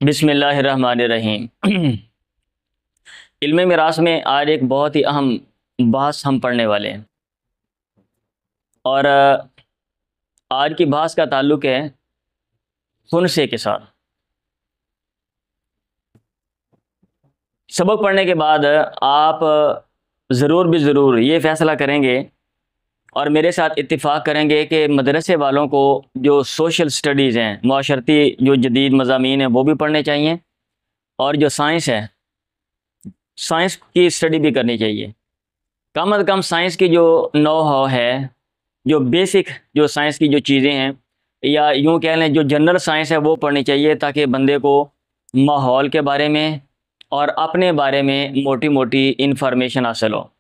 बिस्मिल्लाहिर्रहमानिर्रहीम। इल्म मिरास में आज एक बहुत ही अहम बहस हम पढ़ने वाले हैं और आज की बहस का ताल्लुक़ है खुनसे के साथ। सबक पढ़ने के बाद आप ज़रूर भी ज़रूर ये फ़ैसला करेंगे और मेरे साथ इत्तिफ़ाक़ करेंगे कि मदरसे वालों को जो सोशल स्टडीज़ हैं, माशरती जो जदीद मज़ामीन हैं वो भी पढ़ने चाहिए और जो साइंस है, साइंस की स्टडी भी करनी चाहिए। कम अज़ कम साइंस की जो नो हाउ है, जो बेसिक जो साइंस की जो चीज़ें हैं, या यूँ कह लें जो जनरल साइंस है वो पढ़नी चाहिए, ताकि बंदे को माहौल के बारे में और अपने बारे में मोटी मोटी इन्फॉर्मेशन हासिल हो।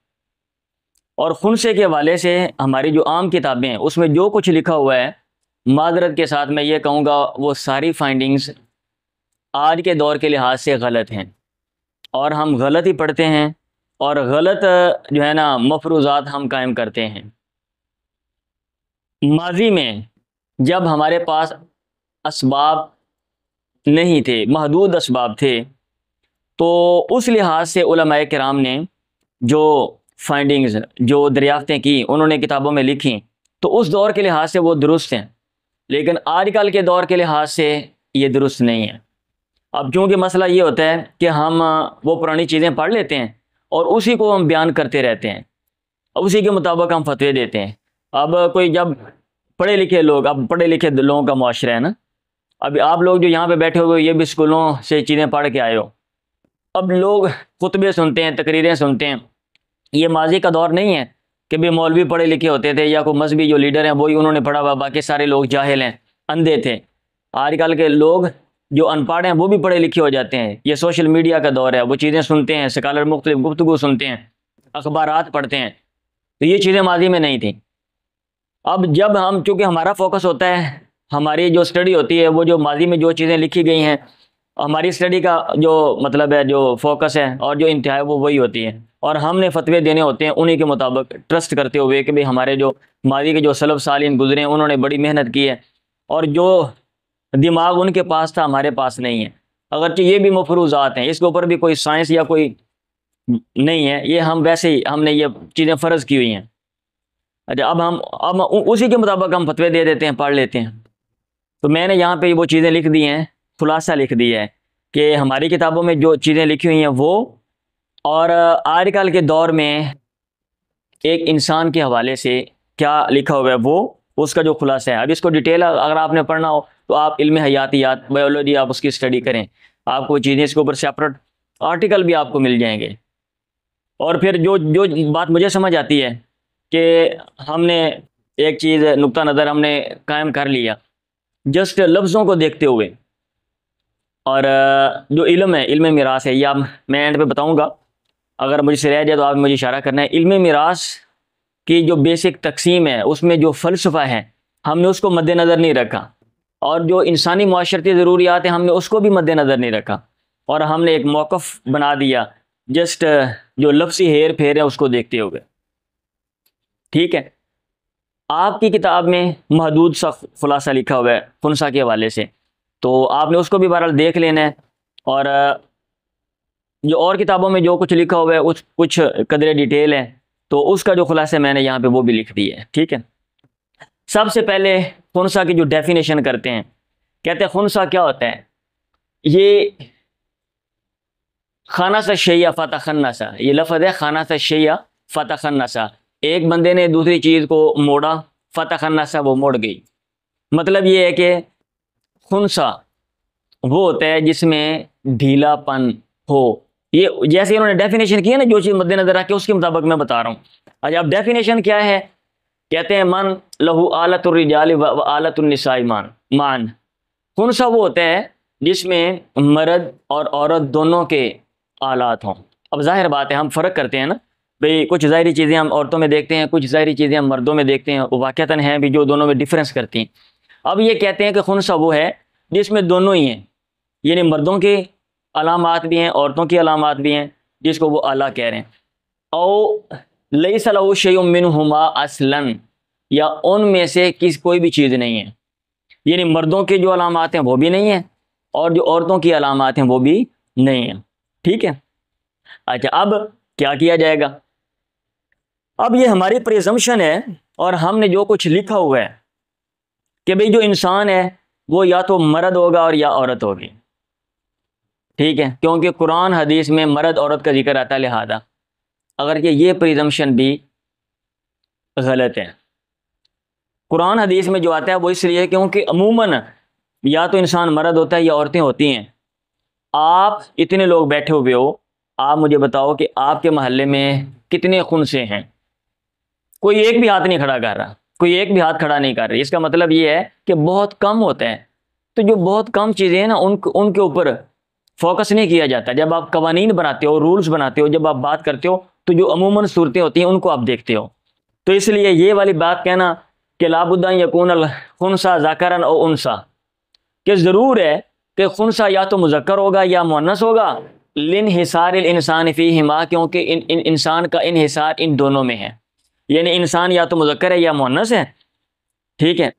और खुनसे के हवाले से हमारी जो आम किताबें हैं उसमें जो कुछ लिखा हुआ है, मादरत के साथ मैं ये कहूँगा वो सारी फाइंडिंग्स आज के दौर के लिहाज से गलत हैं और हम गलत ही पढ़ते हैं और गलत जो है ना मफरूज़ात हम कायम करते हैं। माजी में जब हमारे पास असबाब नहीं थे, महदूद असबाब थे, तो उस लिहाज से उलमाए किराम ने जो फाइंडिंग्स, जो दरियाफ्तें की, उन्होंने किताबों में लिखी, तो उस दौर के लिहाज से वो दुरुस्त हैं। लेकिन आजकल के दौर के लिहाज से ये दुरुस्त नहीं है। अब क्योंकि मसला ये होता है कि हम वो पुरानी चीज़ें पढ़ लेते हैं और उसी को हम बयान करते रहते हैं, उसी के मुताबिक हम फतवे देते हैं। अब कोई जब पढ़े लिखे लोग, अब पढ़े लिखे लोगों का मुआशरा है ना, अभी आप लोग जो यहाँ पे बैठे हुए ये भी स्कूलों से चीज़ें पढ़ के आए हो। अब लोग खुतबे सुनते हैं, तकरीरें सुनते हैं। ये माजी का दौर नहीं है कि भाई मौलवी पढ़े लिखे होते थे या कोई मजहबी जो लीडर हैं वही उन्होंने पढ़ा हुआ, बाकी सारे लोग जाहिल हैं, अंधे थे। आजकल के लोग जो अनपढ़ हैं वो भी पढ़े लिखे हो जाते हैं। ये सोशल मीडिया का दौर है, वो चीज़ें सुनते हैं, स्कॉलर मुख्तलिफ गुफ्तगू सुनते हैं, अखबारात पढ़ते हैं। तो ये चीज़ें माजी में नहीं थी। अब जब हम, चूँकि हमारा फोकस होता है, हमारी जो स्टडी होती है वो जो माजी में जो चीज़ें लिखी गई हैं, हमारी स्टडी का जो मतलब है, जो फोकस है और जो इंतहा है वो वही होती है, और हमने फतवे देने होते हैं उन्हीं के मुताबिक, ट्रस्ट करते हुए कि भाई हमारे जो माजी के जो सलफ़ सालिन गुजरे हैं उन्होंने बड़ी मेहनत की है और जो दिमाग उनके पास था हमारे पास नहीं है। अगरचे ये भी मफरूज़ात हैं, इसके ऊपर भी कोई साइंस या कोई नहीं है, ये हम वैसे ही हमने ये चीज़ें फ़र्ज़ की हुई हैं। अच्छा, अब उसी के मुताबिक हम फतवे दे देते हैं, पढ़ लेते हैं। तो मैंने यहाँ पे वो चीज़ें लिख दी हैं, खुलासा लिख दिया है कि हमारी किताबों में जो चीज़ें लिखी हुई हैं वो, और आजकल के दौर में एक इंसान के हवाले से क्या लिखा हुआ है वो, उसका जो खुलासा है। अब इसको डिटेल अगर आपने पढ़ना हो तो आप इल्म हयातियात, बायोलॉजी, आप उसकी स्टडी करें, आपको चीज़ें इसके ऊपर सेपरेट आर्टिकल भी आपको मिल जाएंगे। और फिर जो जो बात मुझे समझ आती है कि हमने एक चीज़, नुक्ता नज़र हमने कायम कर लिया जस्ट लफ्ज़ों को देखते हुए, और जो इल्म है, इल्म मिरास है, या मैं एंड पे बताऊंगा, अगर मुझसे रह जाए तो आप मुझे इशारा करना है। इल्म मिरास की जो बेसिक तकसीम है उसमें जो फ़लसफ़ा है हमने उसको मद्देनज़र नहीं रखा, और जो इंसानी माशरती ज़रूरियात हैं हमने उसको भी मद्देनज़र नहीं रखा, और हमने एक मौक़िफ़ बना दिया जस्ट जो लफ्ज़ी हेर फेर है उसको देखते हुए। ठीक है, आपकी किताब में महदूद सा खुलासा लिखा हुआ है खुनसा के हवाले से, तो आपने उसको भी बहरहाल देख लेना है, और जो और किताबों में जो कुछ लिखा हुआ है उस कुछ कदरे डिटेल है, तो उसका जो खुलासा मैंने यहाँ पे वो भी लिख दिया है। ठीक है, सबसे पहले खुनसा की जो डेफिनेशन करते हैं, कहते हैं खुनसा क्या होता है। ये खाना सा शैया फ़तखन्नसा, ये लफ्ज़ है खाना सा शैया फ़तखन्नसा, एक बंदे ने दूसरी चीज़ को मोड़ा, फ़तखन्नसा वो मोड़ गई। मतलब ये है कि खुनसा वो होता है जिसमें ढीलापन हो। ये जैसे इन्होंने डेफिनेशन की है ना, जो चीज़ मद्देनजर रख के उसके मुताबिक मैं बता रहा हूँ। अच्छा, अब डेफिनेशन क्या है, कहते हैं मन लहू आलतुर रिजाल व आलतुन निसाई मान। खुनसा वो होता है जिसमें मर्द और औरत दोनों के आलात हों। अब जाहिर बात है हम फ़र्क करते हैं ना भाई, कुछ ज़ाहिरी चीज़ें हम औरतों में देखते हैं, कुछ ज़ाहिरी चीज़ें हम मर्दों में देखते हैं, वो वाक़तन हैं भी जो दोनों में डिफरेंस करती हैं। अब ये कहते हैं कि खुनसा वो है जिसमें दोनों ही हैं, यानी मर्दों के अलामात भी हैं, औरतों की अलामात भी हैं, जिसको वो आला कह रहे हैं। और लैसा लहू शैउम मिनहुमा असलन, या उनमें से कोई भी चीज़ नहीं है, यानी मर्दों के जो अलामात हैं वो भी नहीं है और जो औरतों की अलामात हैं वो भी नहीं हैं। ठीक है। अच्छा, अब क्या किया जाएगा? अब ये हमारी प्रिजम्पशन है और हमने जो कुछ लिखा हुआ है कि भाई जो इंसान है वो या तो मर्द होगा और या औरत होगी। ठीक है, क्योंकि कुरान हदीस में मर्द औरत का जिक्र आता है, लिहाजा अगर ये प्रिजम्पशन भी गलत है। कुरान हदीस में जो आता है वो इसलिए क्योंकि अमूमन या तो इंसान मर्द होता है या औरतें होती हैं। आप इतने लोग बैठे हुए हो, आप मुझे बताओ कि आपके मोहल्ले में कितने खुनसे हैं? कोई एक भी हाथ नहीं खड़ा कर रहा, कोई एक भी हाथ खड़ा नहीं कर रही। इसका मतलब ये है कि बहुत कम होते हैं। तो जो बहुत कम चीज़ें हैं ना, उनके ऊपर फोकस नहीं किया जाता। जब आप कवानीन बनाते हो, रूल्स बनाते हो, जब आप बात करते हो, तो जो अमूमन सूरतें होती हैं उनको आप देखते हो। तो इसलिए ये वाली बात कहना कि लाबुद्दा यकून अल खुनसा ज़करन और उनसा, कि ज़रूर है कि खुनसा या तो मुज़क्कर होगा या मुअन्नस होगा, लिन हिसार इंसान फ़ीहिमा, क्योंकि इंसान का इनहिसार इन दोनों में है। यानी इंसान या तो मुज़क्कर है या मुअन्नस है। ठीक है।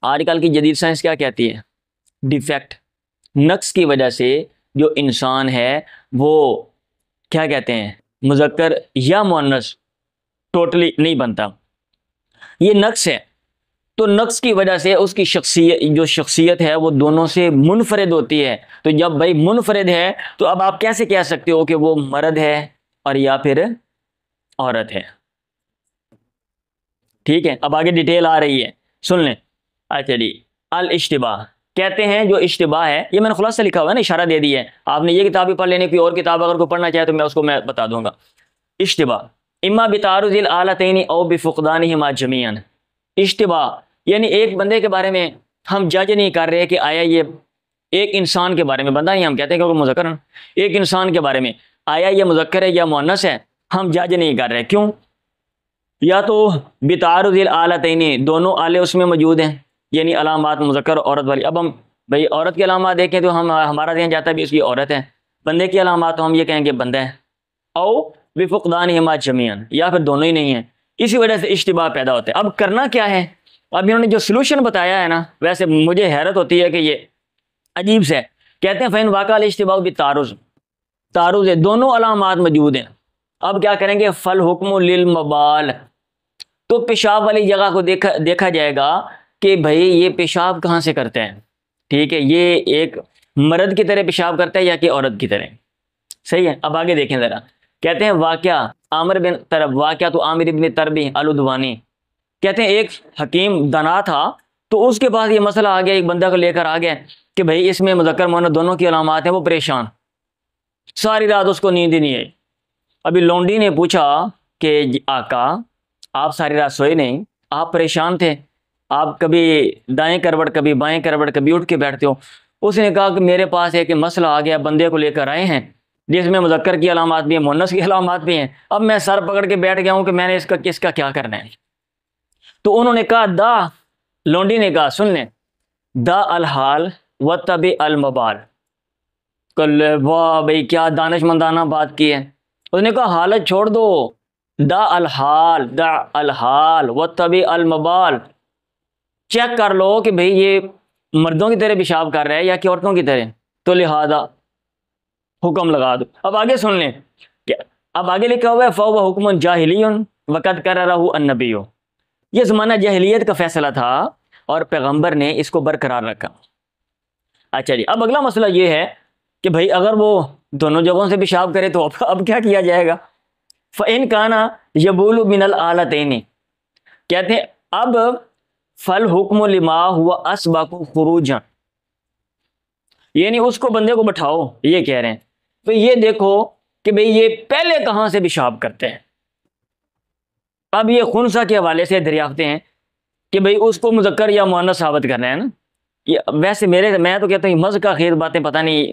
आजकल की जदीद साइंस क्या कहती है? डिफेक्ट, नक्स की वजह से जो इंसान है वो क्या कहते हैं, मुज़क्कर या मुअन्नस टोटली नहीं बनता। ये नक्स है। तो नक्स की वजह से उसकी शख्सियत, जो शख्सियत है वो दोनों से मुनफरिद होती है। तो जब भाई मुनफरिद है तो अब आप कैसे कह सकते हो कि वो मर्द है और या फिर औरत है? ठीक है, अब आगे डिटेल आ रही है, सुन लें। अच्छा जी, अल इश्तिबाह कहते हैं, जो इश्तिबाह है, ये मैंने खुलासा लिखा हुआ है ना, इशारा दे दिया है। आपने ये किताब भी पढ़ लेनी, कोई और किताब अगर कोई पढ़ना चाहे तो मैं बता दूंगा। इश्तिबाह इम्मा बितारुज़िल आलतैनि औ बिफ़ुक़दानिहिमा जमीअन। इश्तिबाह यानी एक बंदे के बारे में हम जज नहीं कर रहे कि आया ये, एक इंसान के बारे में, बंदा नहीं हम कहते हैं क्योंकि मुज़क्कर है, एक इंसान के बारे में आया ये मुज़क्कर है या मुअन्नस है, हम जज नहीं कर रहे। क्यों? या तो बितारुज़िल आलतैनि, दोनों आले उसमें मौजूद हैं, यानी अलामात मुज़क्कर औरत वाली। अब हम भाई औरत की अलामात देखें तो हमारा ध्यान जाता है भी इसकी औरत है। बंदे की अलामात तो हम ये कहेंगे बंदा है। औ बिफ़ुक़दानिहिमा जमीअन, या फिर दोनों ही नहीं है। इसी वजह से इश्तिबाह पैदा होता है। अब करना क्या है? अब इन्होंने जो सलूशन बताया है ना, वैसे मुझे हैरत होती है कि ये अजीब से है। कहते हैं फ़ैन वाक़अल इश्तिबाह बितारुज़, तारुज़ है, दोनों अलामात मौजूद हैं। अब क्या करेंगे? फल हुक्म लिल मबाल, तो पेशाब वाली जगह को देखा जाएगा कि भाई ये पेशाब कहाँ से करते हैं। ठीक है, ये एक मर्द की तरह पेशाब करता है या कि औरत की तरह? सही है। अब आगे देखें ज़रा। कहते हैं वाक़या आमिर बिन तरब, वाक़या तो आमिर बिन तरबी अलुदवानी, कहते हैं एक हकीम दाना था, तो उसके पास ये मसला आ गया, एक बंदा को लेकर आ गया कि भाई इसमें मुज़क्कर मुअन्नस दोनों की अलामात हैं। वो परेशान, सारी रात उसको नींद ही नहीं आई। अभी लौंडी ने पूछा कि आका आप सारी रात सोए नहीं, आप परेशान थे, आप कभी दाएं करवट कभी बाएं करवट, कभी उठ के बैठते हो। उसने कहा कि मेरे पास एक मसला आ गया, बंदे को लेकर आए हैं जिसमें मुज़क्कर की अलामात भी हैं, मुअन्नस की अलामात भी हैं। अब मैं सर पकड़ के बैठ गया हूं कि मैंने इसका किसका क्या करना है। तो उन्होंने कहा दा, लौंडी ने कहा सुन लें, दा अल हाल व तब अल मबाल। कल वाह भाई क्या दानिशमंदाना बात की है। उसने कहा हालत छोड़ दो, दा अल हाल व तब अल मबाल, चेक कर लो कि भाई ये मर्दों की तरह पेशाब कर रहा है या कि औरतों की तरह, तो लिहाजा हुक्म लगा दो। अब आगे सुन लें क्या, अब आगे लिखा हुआ है फ़हुव हुक्मुन जाहिलियुन वक़द कररहु अन्नबिय्यु, ये ज़माना जहलियत का फैसला था और पैगंबर ने इसको बरकरार रखा। अच्छा जी, अब अगला मसला ये है कि भाई अगर वो दोनों जगहों से पेशाब करे तो अब क्या किया जाएगा? फ़इन काना यबूलु मिनल आलतैनि, कहते हैं अब फल हुक्म लिमा हुआ असबाकु खुरूजन, यानी उसको बंदे को बैठाओ, ये कह रहे हैं तो ये देखो कि भाई ये पहले कहाँ से पेशाब करते हैं। अब ये खुनसा के हवाले से दरियाफ्ते हैं कि भाई उसको मुज़क्कर या मुअन्नस साबित करना है ना। ये वैसे मैं तो कहता हूँ मज़ का खेत बातें, पता नहीं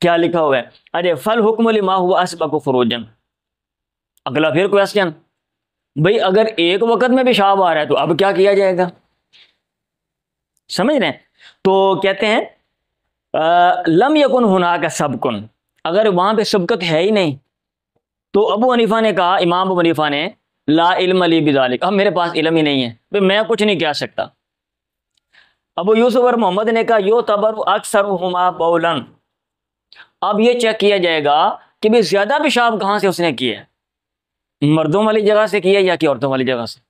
क्या लिखा हुआ है। अरे फल हुक्म लिमा हुआ असबाकु खुरूजन, अगला फिर क्वेश्चन, भाई अगर एक वक्त में पेशाब आ रहा है तो अब क्या किया जाएगा? समझ रहे हैं? तो कहते हैं लम यकुन हुना का सबकुन, अगर वहां पे सबकत है ही नहीं तो अबू हनीफा ने कहा, इमाम अबू हनीफा ने, ला इल्म ली बिज़ालिक, अब मेरे पास इल्म ही नहीं है, भाई मैं कुछ नहीं कह सकता। अबू यूसुफ और मोहम्मद ने कहा यो तबर अक्सर हुमा बौलन। अब ये चेक किया जाएगा कि भाई ज्यादा पेशाब कहाँ से उसने किया, मर्दों वाली जगह से किया या कि औरतों वाली जगह से।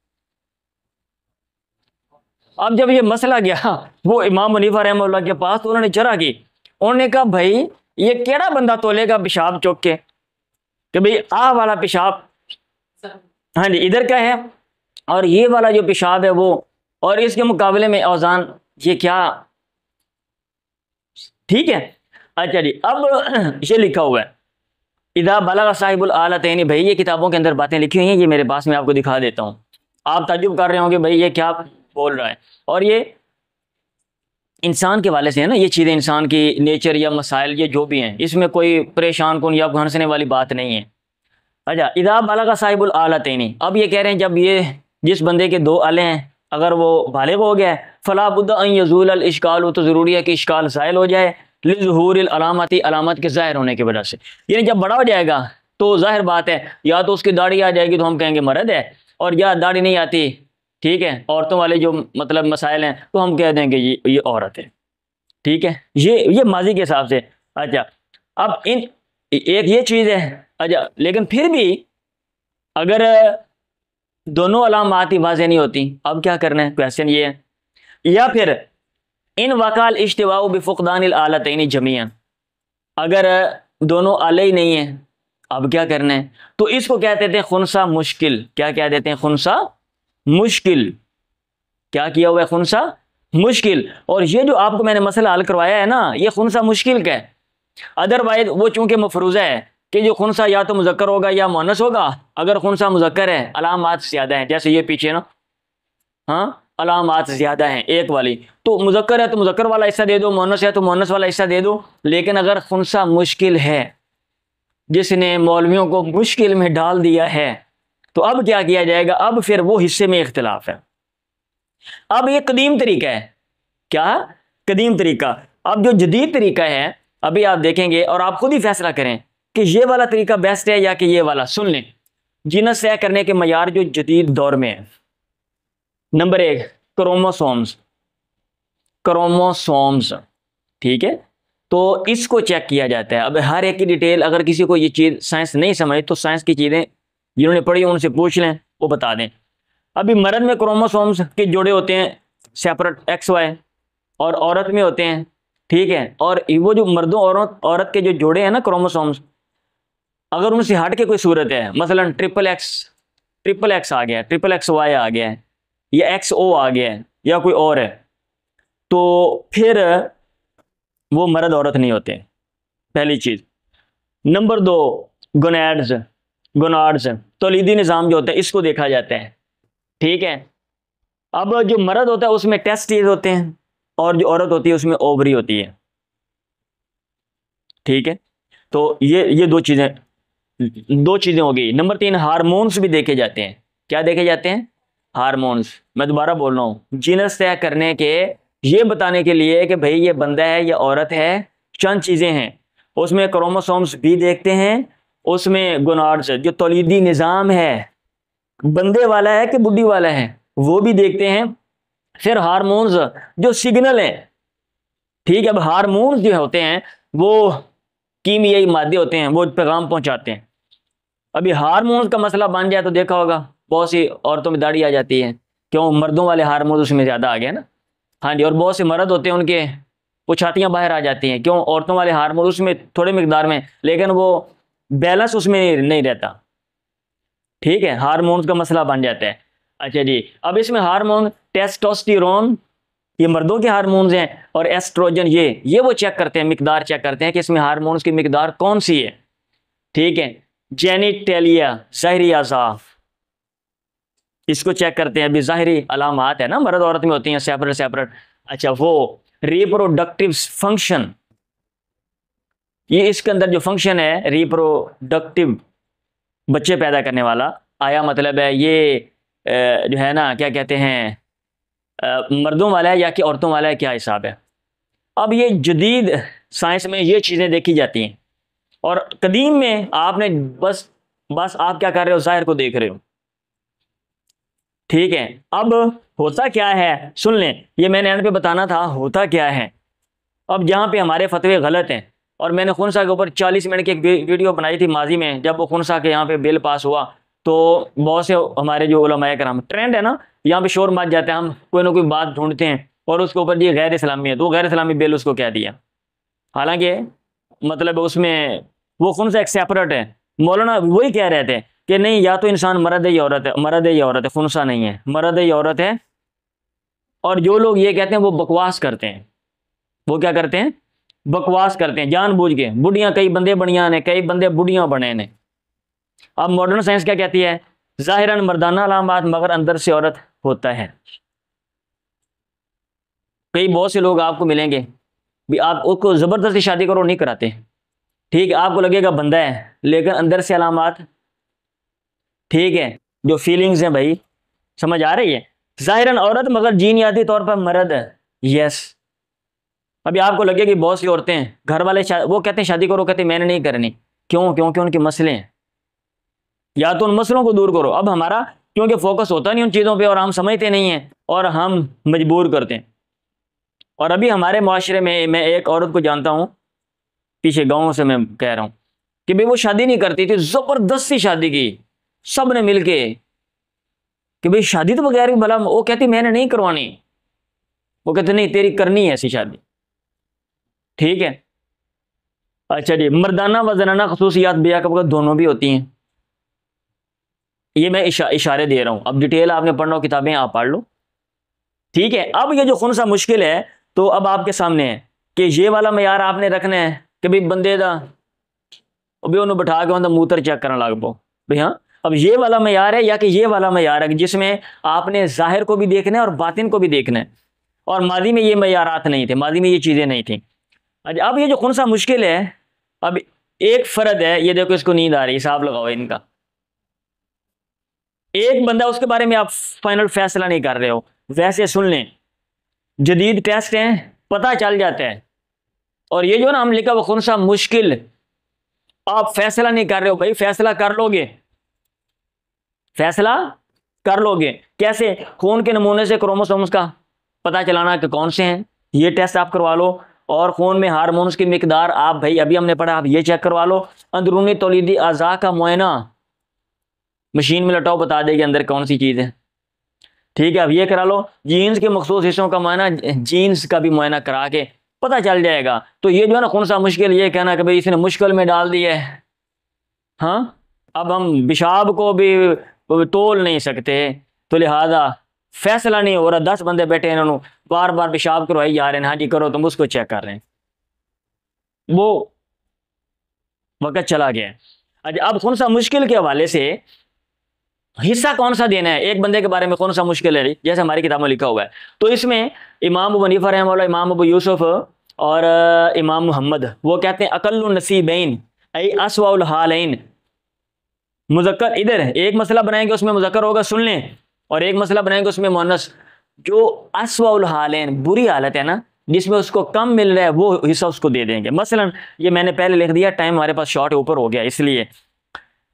अब जब ये मसला गया वो इमाम हनीफा रहमतुल्लाह के पास, तो उन्होंने चरा की, उन्होंने कहा भाई ये केड़ा बंदा तोलेगा पेशाब चौक के कि भाई आ वाला पेशाब, हाँ जी इधर का है, और ये वाला जो पेशाब है वो, और इसके मुकाबले में औजान ये क्या, ठीक है। अच्छा जी, अब ये लिखा हुआ है इदा बलग साहिबुल आलतैनी, भाई ये किताबों के अंदर बातें लिखी हुई हैं, ये मेरे पास में आपको दिखा देता हूँ। आप ताज्जुब कर रहे होंगे भाई ये क्या बोल रहा है, और ये इंसान के वाले से है ना, ये चीज़ें इंसान की नेचर या मसाइल ये जो भी हैं, इसमें कोई परेशान कौन या हंसने वाली बात नहीं है। अच्छा, इदा बलग साहिबुल आलतैनी, अब ये कह रहे हैं जब ये जिस बंदे के दो आले हैं अगर वो बालिग हो गया है, फला बुद्दा अन यज़ूल अल इश्काल, तो ज़रूरी है कि इश्काल ज़ाइल हो जाए, लिज़ुहूरिल अलामती, अलामत के ज़ाहिर होने की वजह से। यानी जब बड़ा हो जाएगा तो जाहिर बात है या तो उसकी दाढ़ी आ जाएगी तो हम कहेंगे मर्द है, और या दाढ़ी नहीं आती, ठीक है, औरतों वाले जो मतलब मसाइल हैं तो हम कह देंगे ये औरत है, ठीक है। ये माजी के हिसाब से। अच्छा, अब इन एक ये चीज़ है। अच्छा, लेकिन फिर भी अगर दोनों अलामात ही वाज़ेह नहीं होती, अब क्या करना है, क्वेश्चन ये है। या फिर इन वकाल इश्तिवाउ बिफुक़दानिल आलतैनी जमीअन, अगर दोनों आले ही नहीं है अब क्या करना है, तो इसको क्या कहते हैं खुनसा मुश्किल। क्या क्या देते हैं, खुनसा मुश्किल। क्या किया हुआ है, खुनसा मुश्किल। और ये जो आपको मैंने मसला हल करवाया है ना, ये खुनसा मुश्किल का है। अदरवाइज वो चूंकि मफरूज़ा है कि जो खुनसा या तो मुज़क्कर होगा या मुअन्नस होगा, अगर खुनसा मुज़क्कर है अलामात ज़्यादा हैं, जैसे ये पीछे ना, हाँ अलामात ज़्यादा हैं एक वाली, तो मुज़क्कर है तो मुज़क्कर वाला हिस्सा दे दो, मुअन्नस है तो मुअन्नस वाला हिस्सा दे दो। लेकिन अगर खुनसा मुश्किल है, जिसने मौलवियों को मुश्किल में डाल दिया है, तो अब क्या किया जाएगा, अब फिर वो हिस्से में इख्तिलाफ है। अब ये कदीम तरीका है, क्या कदीम तरीका। अब जो जदीद तरीका है अभी आप देखेंगे और आप खुद ही फैसला करें कि ये वाला तरीका बेस्ट है या कि ये वाला। सुन लें, जीनस तय करने के मयार जो जदीद दौर में है, नंबर 1 क्रोमोसोम्स, क्रोमोसोम्स, ठीक है, तो इसको चेक किया जाता है। अब हर एक की डिटेल अगर किसी को ये चीज़ साइंस नहीं समझ तो साइंस की चीज़ें जिन्होंने पढ़ी उनसे पूछ लें, वो बता दें। अभी मर्द में क्रोमोसोम्स के जोड़े होते हैं सेपरेट एक्स वाई, और औरत में होते हैं, ठीक है। और वो जो मर्दों और औरत के जो जोड़े हैं ना क्रोमोसोम्स, अगर उनसे हट के कोई सूरत है, मसलन ट्रिपल एक्स आ गया, ट्रिपल एक्स वाई आ गया है, या एक्स ओ आ गया है, या कोई और है, तो फिर वो मर्द औरत नहीं होते, पहली चीज़। नंबर 2 गोनाड्स, तौलीदी निज़ाम जो होता है इसको देखा जाता है, ठीक है। अब जो मर्द होता है उसमें टेस्टिस होते हैं, और जो औरत होती है उसमें ओवरी होती है, ठीक है। तो ये दो चीज़ें हो गई। नंबर 3 हार्मोन्स भी देखे जाते हैं। क्या देखे जाते हैं, हार्मोन्स। मैं दोबारा बोल रहा हूँ, जीनस तय करने के, ये बताने के लिए कि भाई ये बंदा है या औरत है, चंद चीज़ें हैं उसमें। क्रोमोसोम्स भी देखते हैं, उसमें गोनाड्स जो तौलीदी निज़ाम है, बंदे वाला है कि बुढ़ी वाला है, वो भी देखते हैं। फिर हार्मोन्स जो सिग्नल हैं, ठीक है। अब हार्मोन्स जो होते हैं वो कीमियाई मादे होते हैं, वो पैगाम पहुंचाते हैं। अभी हार्मोन्स का मसला बन जाए तो देखा होगा बहुत सी औरतों में दाढ़ी आ जाती है, क्यों, मर्दों वाले हार्मोन्स उसमें ज़्यादा आ गए ना, हाँ जी। और बहुत से मर्द होते हैं उनके पुछातियाँ बाहर आ जाती हैं, क्यों, औरतों वाले हार्मोन उसमें थोड़े मिकदार में, लेकिन वो बैलेंस उसमें नहीं रहता, ठीक है। हार्मोन्स का मसला बन जाता है। अच्छा जी, अब इसमें हार्मोन टेस्टोस्टेरोन ये मर्दों के हार्मोन्स हैं, और एस्ट्रोजन ये वो चेक करते हैं, मिकदार चेक करते हैं कि इसमें हार्मोन्स की मिकदार कौन सी है, ठीक है। जेनिटेलिया ज़ाहिरी आज़ाफ, इसको चेक करते हैं। अभी ज़ाहिरी अलामात है ना, मर्द औरत में होती हैं सेपरेट। अच्छा, वो रिप्रोडक्टिव फंक्शन, ये इसके अंदर जो फंक्शन है रिप्रोडक्टिव, बच्चे पैदा करने वाला, आया मतलब है ये जो है ना, क्या कहते हैं, मर्दों वाला है या कि औरतों वाला है, क्या हिसाब है। अब ये जदीद साइंस में ये चीज़ें देखी जाती हैं, और कदीम में आपने बस आप क्या कर रहे हो, ज़ाहिर को देख रहे हो, ठीक है। अब होता क्या है सुन लें, ये मैंने एंड पे बताना था होता क्या है। अब जहाँ पे हमारे फतवे गलत हैं, और मैंने खुनसा के ऊपर 40 मिनट की एक वीडियो बनाई थी माजी में, जब वो खुनसा के यहाँ पे बिल पास हुआ तो बहुत से हमारे जो उलमाए कराम, ट्रेंड है ना यहाँ पे शोर मच जाता है, हम कोई ना कोई बात ढूंढते हैं और उसके ऊपर ये गैर इस्लामी है तो गैर इस्लामी बिल उसको कह दिया। हालांकि मतलब उसमें वो खुनसा एक सेपरेट है। मौलाना वही कह रहे थे कि नहीं या तो इंसान मर्द है या औरत है, मर्द है या औरत है, खुनसा नहीं है, मर्द है या औरत है। और जो लोग ये कहते हैं वो बकवास करते हैं। वो क्या करते हैं? बकवास करते हैं जानबूझ के। बुढ़ियां कई बंदे बढ़िया ने, कई बंदे बुढ़ियां बने ने। अब मॉडर्न साइंस क्या कहती है? जाहिरन मर्दाना अलामात मगर अंदर से औरत होता है। कई बहुत से लोग आपको मिलेंगे भी आप उसको जबरदस्ती शादी करो नहीं कराते, ठीक है, आपको लगेगा बंदा है लेकिन अंदर से अलामात, ठीक है, जो फीलिंग्स हैं भाई, समझ आ रही है? जाहिरन औरत मगर जीनियाती तौर पर मर्द है। यस। अभी आपको लगे कि बहुत सी औरतें हैं घर वाले वो कहते हैं शादी करो, कहते हैं मैंने नहीं करनी। क्यों? क्योंकि उनके मसले हैं। या तो उन मसलों को दूर करो। अब हमारा क्योंकि फोकस होता नहीं उन चीज़ों पे और हम समझते नहीं हैं और हम मजबूर करते हैं। और अभी हमारे माशरे में मैं एक औरत को जानता हूँ, पीछे गाँव से मैं कह रहा हूँ, कि भाई वो शादी नहीं करती थी, ज़बरदस्ती शादी की सब ने मिल के, कि भाई शादी तो बगैर भी भला, वो कहती मैंने नहीं करवानी, वो कहते नहीं तेरी करनी है ऐसी शादी, ठीक है। अच्छा जी, मर्दाना व ज़नाना खसूसियात बिया का दोनों भी होती हैं। ये मैं इशारे दे रहा हूँ, अब डिटेल आपने पढ़ना हो किताबें आप पढ़ लो, ठीक है। अब ये जो कौन सा मुश्किल है तो अब आपके सामने है कि ये वाला मयार आपने रखना है कि भाई बंदे दा अभी उन्होंने बैठा के उनका मूत्र चेक करने लग पो भाई। हाँ, अब ये वाला मयार है या कि ये वाला मयार है जिसमें आपने जाहिर को भी देखना है और बातिन को भी देखना है। और मादी में ये मयारात नहीं थे, मादी में ये चीज़ें नहीं थी। अच्छा, अब ये जो कौन सा मुश्किल है, अब एक फ़र्द है, ये देखो इसको नींद आ रही है, हिसाब लगाओ इनका। एक बंदा उसके बारे में आप फाइनल फैसला नहीं कर रहे हो, वैसे सुन लें जदीद टेस्ट हैं पता चल जाता है। और ये जो ना हम लिखा वो कौन सा मुश्किल, आप फैसला नहीं कर रहे हो भाई, फैसला कर लोगे, फैसला कर लोगे कैसे? खून के नमूने से क्रोमोसोम्स का पता चलाना कि कौन से हैं, ये टेस्ट आप करवा लो। और खून में हार्मोन्स की मिकदार आप भाई अभी हमने पढ़ा, आप ये चेक करवा लो। अंदरूनी तौलीदी अज़ा का मुआयना मशीन में लटाओ, बता देगी अंदर कौन सी चीज़ है, ठीक है। अब ये करा लो। जीन्स के मखसूस हिस्सों का मुआयना, जीन्स का भी मुआयना करा के पता चल जाएगा। तो ये जो है ना कौन सा मुश्किल, ये कहना कि भाई इसने मुश्किल में डाल दिया है। हाँ, अब हम पेशाब को भी तोल नहीं सकते, तो लिहाजा फैसला नहीं हो रहा। 10 बंदे बैठे हैं, इन्होंने बार बार पेशाब करवाई जा रहे हैं, हाँ जी करो, तुम उसको चेक कर रहे हैं, वो वक़्त चला गया। अच्छा, अब कौन सा मुश्किल के हवाले से हिस्सा कौन सा देना है एक बंदे के बारे में, कौन सा मुश्किल है, जैसे हमारी किताब में लिखा हुआ है। तो इसमें इमाम अबू हनीफा रहमतुल्लाह, इमाम अबू यूसुफ और इमाम मोहम्मद वो कहते हैं अक़ल्लु नसीबैन ऐ अस्वाउल हालैन। मुज़क्कर इधर है, एक मसला बनाएंगे उसमें मुज़क्कर होगा, सुन लें, और एक मसला बनाएंगे उसमें मुअन्नस। जो अस्वाउल हालैन बुरी हालत है ना, जिसमें उसको कम मिल रहा है, वो हिस्सा उसको दे देंगे। मसलन ये मैंने पहले लिख दिया, टाइम हमारे पास शॉर्ट ऊपर हो गया इसलिए।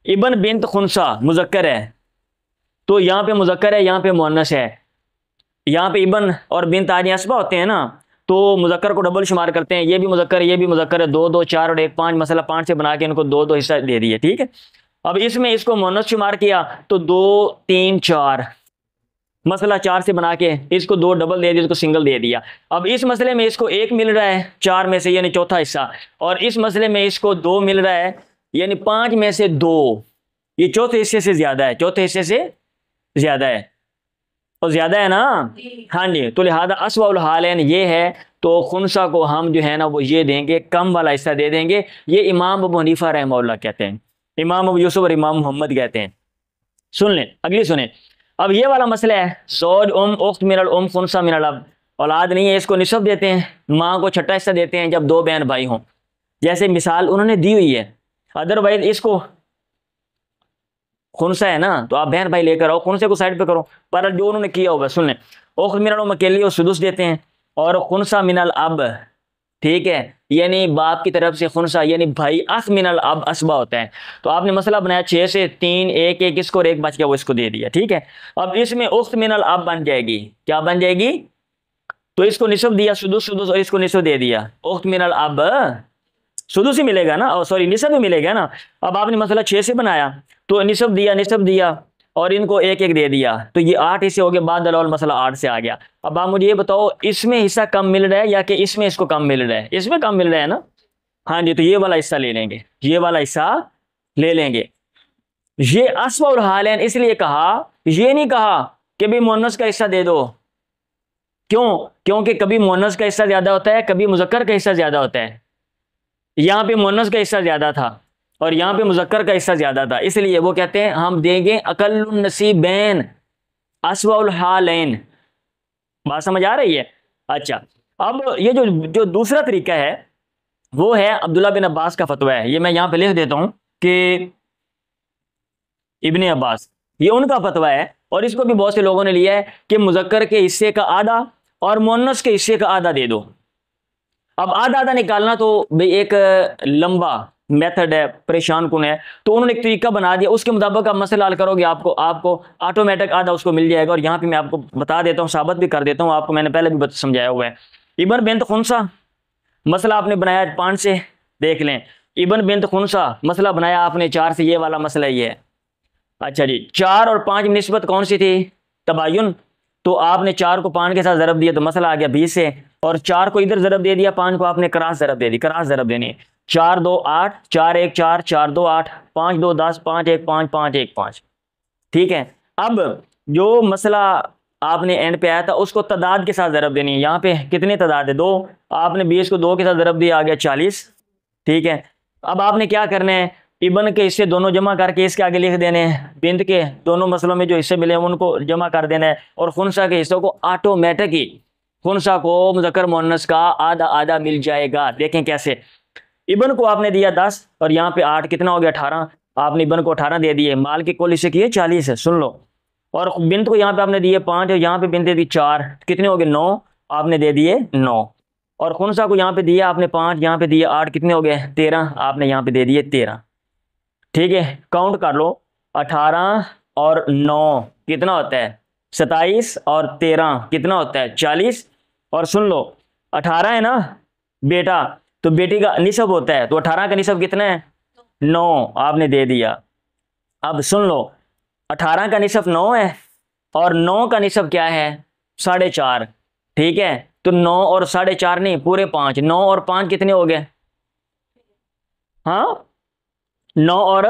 इबन बिन्त खुनसा मुज़क्कर है, तो यहाँ पे मुज़क्कर है, यहाँ पे मुअन्नस है। यहाँ पे इबन और बिन्त आदि असबा होते हैं ना, तो मुज़क्कर को डबल शुमार करते हैं, ये भी मुज़क्कर है, ये भी मुज़क्कर है, 2 2 4 और 1 5, मसला 5 से बना के इनको 2 2 हिस्सा दे दिए, ठीक है। अब इसमें इसको मुअन्नस शुमार किया तो 2 3 4, मसला 4 से बना के इसको 2 डबल दे दिया, इसको सिंगल दे दिया। अब इस मसले में इसको 1 मिल रहा है 4 में से, यानी चौथा हिस्सा, और इस मसले में इसको 2 मिल रहा है, यानी 5 में से 2, ये चौथे हिस्से से ज़्यादा है, चौथे हिस्से से ज़्यादा है, और ज़्यादा है ना, हाँ जी। तो लिहाजा अस्वाउल हालैन ये है, तो खुनसा को हम जो है ना वो ये देंगे, कम वाला हिस्सा दे देंगे। ये इमाम अबू हनीफा रहमतुल्लाह कहते हैं, इमाम अबू यूसुफ और इमाम मोहम्मद कहते हैं। सुन लें, अगली सुने। अब ये वाला मसला है, ज़ौज उख्त मिनल खुनसा मिनल अब, औलाद नहीं है, इसको निसब देते हैं, माँ को छठा हिस्सा देते हैं जब 2 बहन भाई हों, जैसे मिसाल उन्होंने दी हुई है। अदरवाइज इसको खुनसा है ना, तो आप बहन भाई लेकर आओ, खुनसे को साइड पे करो, पर जो उन्होंने किया होगा सुन लें। उख्त मिनल अकेली और सुदुस देते हैं, और खुनसा मिनल अब, ठीक है, यानी बाप की तरफ से खुनसा यानी भाई अख मिनल अब असबा होता है। तो आपने मसला बनाया 6 से 3 1 1 इसको और 1 बच गया वो इसको दे दिया। ठीक है, अब इसमें उख्त मिनल अब बन जाएगी, क्या बन जाएगी? तो इसको निसब दिया सुदुस सुदुस और इसको निसब दे दिया, उख्त मिनल अब सुदुस ही मिलेगा ना, सॉरी निसब ही मिलेगा ना। अब आपने मसला 6 से बनाया तो निसब दिया और इनको 1 1 दे दिया, तो ये 8 हिस्से हो गए, बाद दलाल मसला 8 से आ गया। अब आप मुझे ये बताओ इसमें हिस्सा कम मिल रहा है या कि इसमें इसको कम मिल रहा है? इसमें कम मिल रहा है ना। हाँ जी, तो ये वाला हिस्सा ले लेंगे, ये वाला हिस्सा ले लेंगे। ये अस्वा और हालैन इसलिए कहा, ये नहीं कहा कि भी मुअन्नस का हिस्सा दे दो। क्यों? क्योंकि कभी मुअन्नस का हिस्सा ज्यादा होता है, कभी मुज़क्कर का हिस्सा ज्यादा होता है। यहाँ पे मुअन्नस का हिस्सा ज्यादा था और यहाँ पे मुज़क्कर का हिस्सा ज्यादा था, इसलिए वो कहते हैं हम देंगे अक़ल्लुन नसीबैन अस्वाउल हालैन। बात समझ आ रही है? अच्छा, अब ये जो जो दूसरा तरीका है वो है अब्दुल्ला बिन अब्बास का फतवा है, ये मैं यहाँ पे लिख देता हूँ कि इब्ने अब्बास, ये उनका फतवा है और इसको भी बहुत से लोगों ने लिया है कि मुज़क्कर के हिस्से का आधा और मुअन्नस के हिस्से का आधा दे दो। अब आधा आधा निकालना तो भाई एक लंबा मेथड है, परेशान कुन है, तो उन्होंने एक तरीका बना दिया, उसके मुताबिक आप मसला हल करोगे, आपको आपको ऑटोमेटिक आधा उसको मिल जाएगा। और यहाँ पे मैं आपको बता देता हूँ, साबित भी कर देता हूँ आपको, मैंने पहले भी समझाया हुआ है। इब्न बिन्त खुनसा मसला आपने बनाया 5 से, देख लें। इब्न बिन्त खुनसा मसला बनाया आपने 4 से, ये वाला मसला ये है। अच्छा जी, 4 और 5 में निस्बत कौन सी थी? तबायुन। तो आपने 4 को 5 के साथ ज़रब दिया तो मसला आ गया 20 से, और 4 को इधर ज़रब दे दिया, 5 को आपने क्रास ज़रब दे दी, क्रास ज़रब देनी है। 4 2 8, 4 1 4, 4 2 8, 5 2 10, 5 1 5, 5 1 5। ठीक है, अब जो मसला आपने एंड पे आया था उसको तादाद के साथ ज़रब देनी है। यहाँ पे कितने तादाद है? 2, आपने 20 को 2 के साथ ज़रब दिया, आ गया 40। ठीक है, अब आपने क्या करना है, इबन के हिस्से दोनों जमा करके इसके आगे लिख देने हैं, बिंद के दोनों मसलों में जो हिस्से मिले हैं उनको जमा कर देना है, और खुनसा के हिस्सों को ऑटोमेटिक ही खुनसा को मुज़क्कर मुअन्नस का आधा आधा मिल जाएगा। देखें कैसे, इबन को आपने दिया 10 और यहाँ पे 8, कितना हो गया 18, आपने इबन को 18 दे दिए, माल के कुल हिस्से किए 40 है, सुन लो। और बिंद को यहाँ पे आपने दिए 5 और यहाँ पे बिंद दे दी 4, कितने हो गए 9, आपने दे दिए 9। और खुनसा को यहाँ पे दिया आपने 5, यहाँ पे दिए 8, कितने हो गए 13, आपने यहाँ पे दे दिए 13। ठीक है, काउंट कर लो, 18 और 9 कितना होता है 27, और 13 कितना होता है 40। और सुन लो, 18 है ना बेटा, तो बेटी का निसब होता है, तो 18 का निसब कितना है 9, आपने दे दिया। अब सुन लो, 18 का निसब 9 है और 9 का निसब क्या है 4.5। ठीक है, तो 9 और 4.5 नहीं, पूरे 5, 9 और 5 कितने हो गए? हाँ, 9 और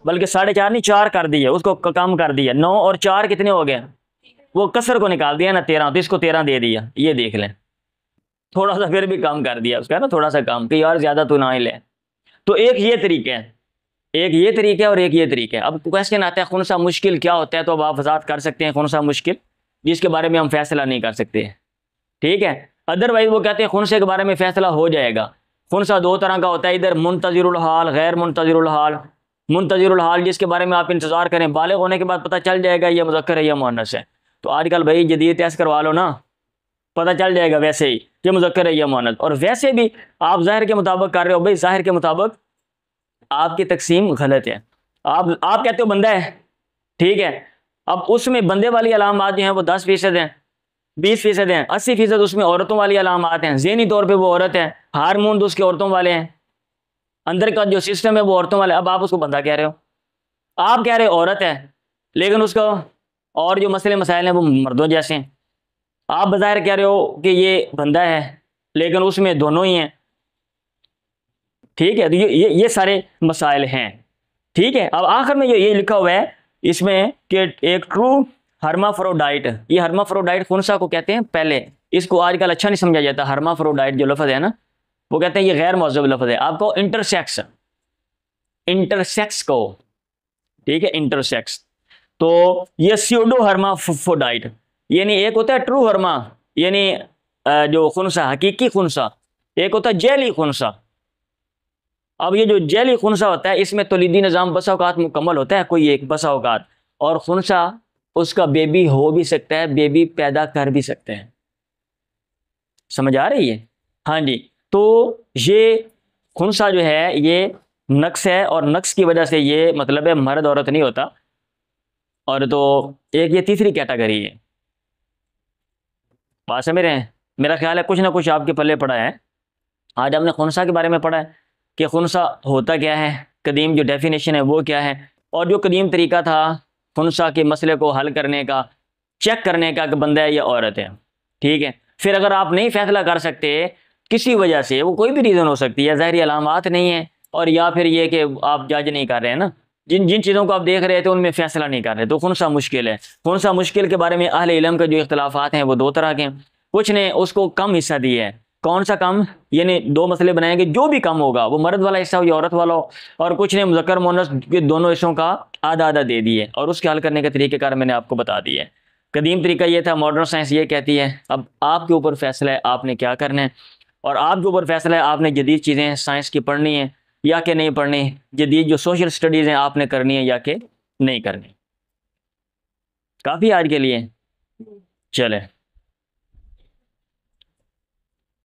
बल्कि 4.5 नहीं 4 कर दिए, उसको कम कर दिया, 9 और 4 कितने हो गए? वो कसर को निकाल दिया ना 13, तो इसको 13 दे दिया। ये देख लें, थोड़ा सा फिर भी कम कर दिया उसका ना, थोड़ा सा कम कि यार ज्यादा तो ना ही ले। तो एक ये तरीका है, एक ये तरीका है और एक ये तरीका है। अब क्वेश्चन आता है खुनसा मुश्किल क्या होता है, तो अब आप वजात कर सकते हैं खुनसा मुश्किल, जिसके बारे में हम फैसला नहीं कर सकते। ठीक है, अदरवाइज वो कहते हैं खुनसे के बारे में फैसला हो जाएगा। खुनसा 2 तरह का होता है, इधर मुंतज़िरुल हाल, गैर मुंतज़िरुल हाल। मुंतज़िरुल हाल जिसके बारे में आप इंतजार करें, बालिग होने के बाद पता चल जाएगा ये मुज़क्कर है या मुअन्नस है। तो आजकल भाई जदीद टेस्ट करवा लो ना, पता चल जाएगा वैसे ही कि मुज़क्कर है या मुअन्नस। और वैसे भी आप ज़ाहिर के मुताबिक कर रहे हो, भाई ज़ाहिर के मुताबिक आपकी तकसीम गलत है। आप कहते हो बंदा है, ठीक है, अब उसमें बंदे वाली अलामात जो हैं वो 10% हैं, 20% हैं, 80% उसमें औरतों वाली अलामात हैं। ज़हनी तौर पे वो औरत है, हार्मोन तो उसके औरतों वाले हैं, अंदर का जो सिस्टम है वो औरतों वाले। अब आप उसको बंदा कह रहे हो, आप कह रहे हो औरत है, लेकिन उसका और जो मसले मसाइल हैं वो मर्दों जैसे हैं। आप बज़ाहिर कह रहे हो कि ये बंदा है, लेकिन उसमें दोनों ही हैं। ठीक है, तो ये सारे मसाइल हैं। ठीक है, अब आखिर में ये लिखा हुआ है इसमें कि एक ट्रू हर्माफ्रोडाइट, ये हर्माफ्रोडाइट खुनसा को कहते हैं। पहले इसको आजकल अच्छा नहीं समझा जाता, हर्माफ्रोडाइट जो लफ्ज़ है ना, वो कहते हैं ये गैर मौजूब लफ्ज़ है। आपको इंटरसेक्स, इंटरसेक्स को, ठीक है, इंटरसेक्स। तो ये स्यूडो हर्माफ्रोडाइट, यानी एक होता है ट्रू हर्मा यानी जो खुनसा हकीकी खुनसा, एक होता है जेली खुनसा। अब ये जो जेली खुनसा होता है इसमें तौलीदी निज़ाम बसा औकात मुकम्मल होता है, कोई एक बसा औकात, और खुनसा उसका बेबी हो भी सकता है, बेबी पैदा कर भी सकते हैं। समझ आ रही है? हाँ जी, तो ये खुनसा जो है ये नक्स है, और नक्स की वजह से ये मतलब है मर्द औरत नहीं होता। और तो एक ये तीसरी कैटेगरी है। बात समझ रहे हैं? मेरा ख्याल है कुछ ना कुछ आपके पल्ले पड़ा है। आज हमने खुनसा के बारे में पढ़ा है कि खुनसा होता क्या है, कदीम जो डेफिनेशन है वो क्या है, और जो कदीम तरीका था खुनसा के मसले को हल करने का, चेक करने का कि बंदा है या औरत है। ठीक है, फिर अगर आप नहीं फैसला कर सकते किसी वजह से, वो कोई भी रीज़न हो सकती है, ज़ाहिरी अलामात नहीं है, और या फिर ये कि आप जज नहीं कर रहे हैं ना, जिन जिन चीज़ों को आप देख रहे थे उनमें फैसला नहीं कर रहे, तो खुनसा मुश्किल है। खुनसा मुश्किल के बारे में अहले इल्म के जो इख्तलाफात हैं वो दो तरह के हैं। कुछ ने उसको कम हिस्सा दिया है। कौन सा कम? यानी दो मसले बनाएंगे, जो भी कम होगा वो मर्द वाला हिस्सा हो या औरत वाला हो। और कुछ ने मुज़क्कर मुअन्नस के दोनों हिस्सों का आधा आधा दे दिए, और उसके हल करने के तरीक़ेकार मैंने आपको बता दिए। कदीम तरीका ये था, मॉडर्न साइंस ये कहती है। अब आपके ऊपर फैसला है आपने क्या करना है, और आपके ऊपर फैसला है आपने जदीद चीज़ें साइंस की पढ़नी है या कि नहीं पढ़नी, जदीद जो सोशल स्टडीज़ हैं आपने करनी है या कि नहीं करनी। काफ़ी आज के लिए चले।